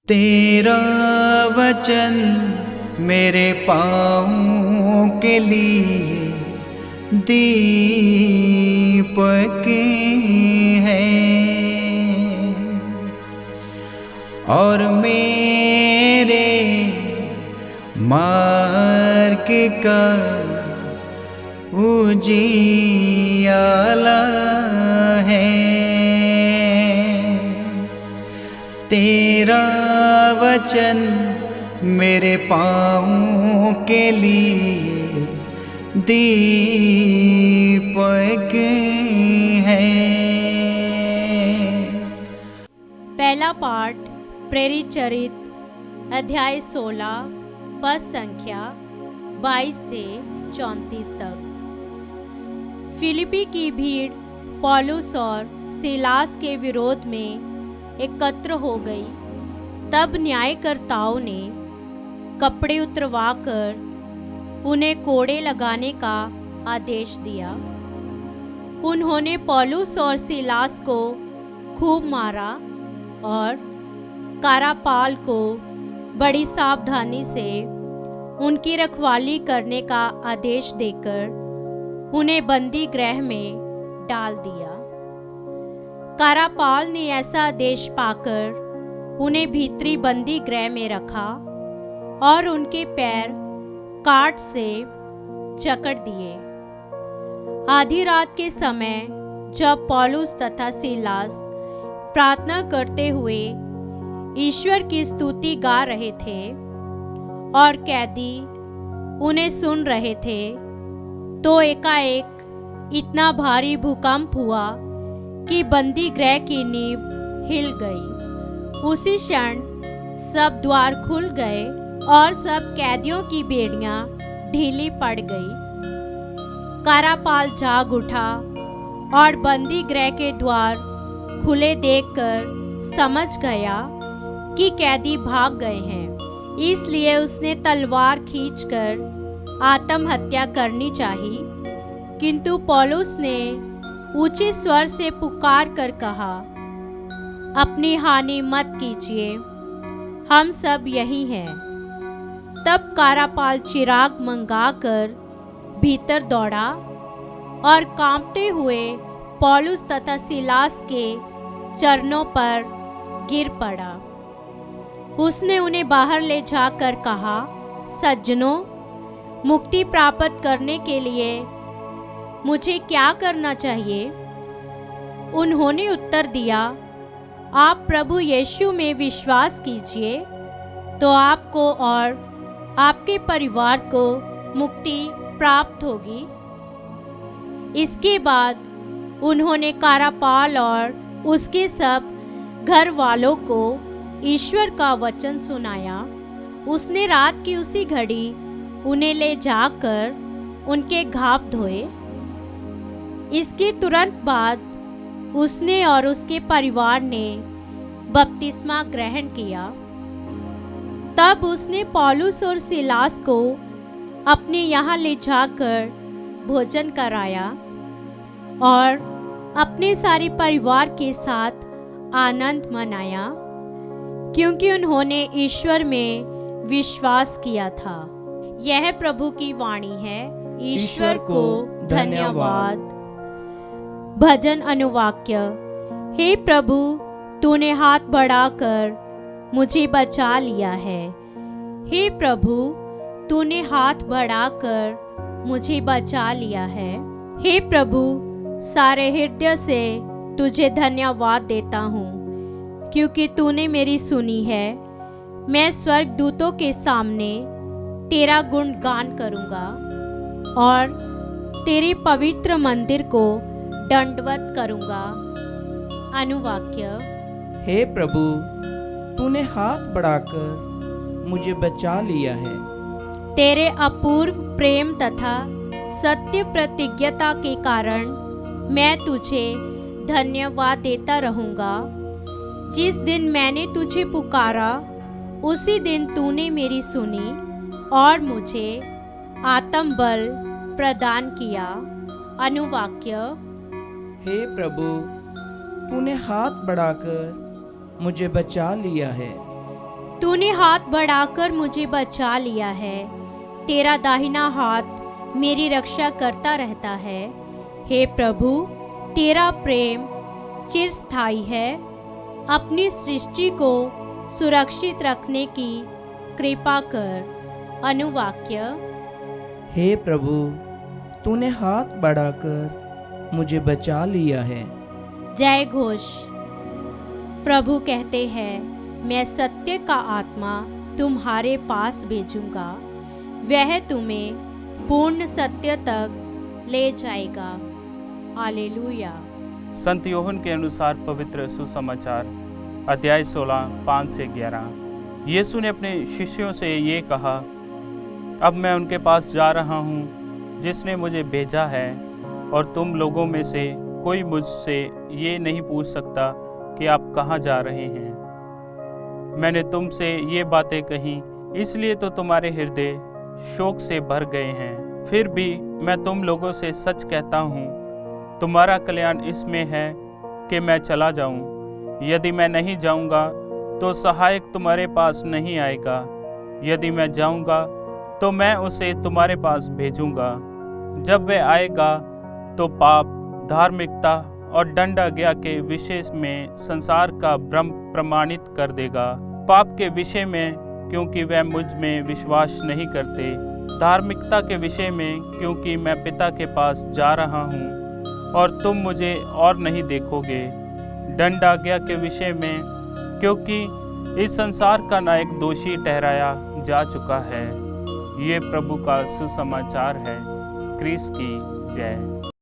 तेरा वचन मेरे पाँव के लिए दीपक है और मेरे मार्ग का उजियाला है। तेरा वचन मेरे पाँव के लिए दीपक है। पहला पाठ प्रेरित चरित अध्याय 16 पद संख्या 22 से 34 तक। फिलिप्पी की भीड़ पौलुस और सीलास के विरोध में एकत्र हो गई। तब न्यायकर्ताओं ने कपड़े उतरवाकर उन्हें कोड़े लगाने का आदेश दिया। उन्होंने पौलुस और सीलास को खूब मारा और कारापाल को बड़ी सावधानी से उनकी रखवाली करने का आदेश देकर उन्हें बंदी गृह में डाल दिया। कारापाल ने ऐसा आदेश पाकर उन्हें भीतरी बंदी गृह में रखा और उनके पैर काट से जकड़ दिए। आधी रात के समय जब पौलुस तथा सीलास प्रार्थना करते हुए ईश्वर की स्तुति गा रहे थे और कैदी उन्हें सुन रहे थे, तो एकाएक इतना भारी भूकंप हुआ कि बंदी गृह की नींव हिल गई। उसी क्षण सब द्वार खुल गए और सब कैदियों की बेड़ियां ढीली पड़ गई। कारापाल जाग उठा और बंदी गृह के द्वार खुले देखकर समझ गया कि कैदी भाग गए हैं। इसलिए उसने तलवार खींचकर आत्महत्या करनी चाहिए, किंतु पौलुस ने ऊंचे स्वर से पुकार कर कहा, अपनी हानि मत कीजिए, हम सब यही हैं। तब कारापाल चिराग मंगाकर भीतर दौड़ा और कांपते हुए पौलुस तथा सीलास के चरणों पर गिर पड़ा। उसने उन्हें बाहर ले जाकर कहा, सज्जनों, मुक्ति प्राप्त करने के लिए मुझे क्या करना चाहिए? उन्होंने उत्तर दिया, आप प्रभु यीशु में विश्वास कीजिए तो आपको और आपके परिवार को मुक्ति प्राप्त होगी। इसके बाद उन्होंने कारापाल और उसके सब घर वालों को ईश्वर का वचन सुनाया। उसने रात की उसी घड़ी उन्हें ले जाकर उनके घाव धोए। इसके तुरंत बाद उसने और उसके परिवार ने बपतिस्मा ग्रहण किया। तब उसने पौलुस और सीलास को अपने यहाँ ले जाकर भोजन कराया और अपने सारे परिवार के साथ आनंद मनाया, क्योंकि उन्होंने ईश्वर में विश्वास किया था। यह प्रभु की वाणी है। ईश्वर को धन्यवाद। भजन अनुवाक्य। हे प्रभु, तूने हाथ बढ़ाकर मुझे बचा लिया है। हे प्रभु, तूने हाथ बढ़ाकर मुझे बचा लिया है। हे प्रभु, सारे हृदय से तुझे धन्यवाद देता हूँ, क्योंकि तूने मेरी सुनी है। मैं स्वर्गदूतों के सामने तेरा गुणगान करूँगा और तेरे पवित्र मंदिर को दंडवत करूँगा। अनुवाक्य। हे प्रभु, तूने हाथ बढ़ाकर मुझे बचा लिया है। तेरे अपूर्व प्रेम तथा सत्य प्रतिज्ञता के कारण मैं तुझे धन्यवाद देता रहूँगा। जिस दिन मैंने तुझे पुकारा उसी दिन तूने मेरी सुनी और मुझे आत्मबल प्रदान किया। अनुवाक्य। हे प्रभु, तूने हाथ बढ़ाकर मुझे बचा लिया है। तूने हाथ बढ़ाकर मुझे बचा लिया है। तेरा दाहिना हाथ मेरी रक्षा करता रहता है। हे प्रभु, तेरा प्रेम चिरस्थायी है। अपनी सृष्टि को सुरक्षित रखने की कृपा कर। अनुवाक्य। हे प्रभु, तूने हाथ बढ़ाकर मुझे बचा लिया है। जय घोष। प्रभु कहते हैं, मैं सत्य का आत्मा तुम्हारे पास भेजूंगा। वह तुम्हें पूर्ण सत्य तक ले जाएगा। हालेलुया। संत यूहन्ना के अनुसार पवित्र सुसमाचार अध्याय 16 5 से 11। यीशु ने अपने शिष्यों से ये कहा, अब मैं उनके पास जा रहा हूँ जिसने मुझे भेजा है, और तुम लोगों में से कोई मुझसे ये नहीं पूछ सकता कि आप कहाँ जा रहे हैं। मैंने तुमसे ये बातें कही इसलिए तो तुम्हारे हृदय शोक से भर गए हैं। फिर भी मैं तुम लोगों से सच कहता हूँ, तुम्हारा कल्याण इसमें है कि मैं चला जाऊँ। यदि मैं नहीं जाऊँगा तो सहायक तुम्हारे पास नहीं आएगा। यदि मैं जाऊँगा तो मैं उसे तुम्हारे पास भेजूँगा। जब वह आएगा तो पाप, धार्मिकता और दंड आज्ञा के विषय में संसार का भ्रम प्रमाणित कर देगा। पाप के विषय में क्योंकि वह मुझ में विश्वास नहीं करते, धार्मिकता के विषय में क्योंकि मैं पिता के पास जा रहा हूँ और तुम मुझे और नहीं देखोगे, दंड आज्ञा के विषय में क्योंकि इस संसार का नायक दोषी ठहराया जा चुका है। ये प्रभु का सुसमाचार है। क्रिस्त की जय।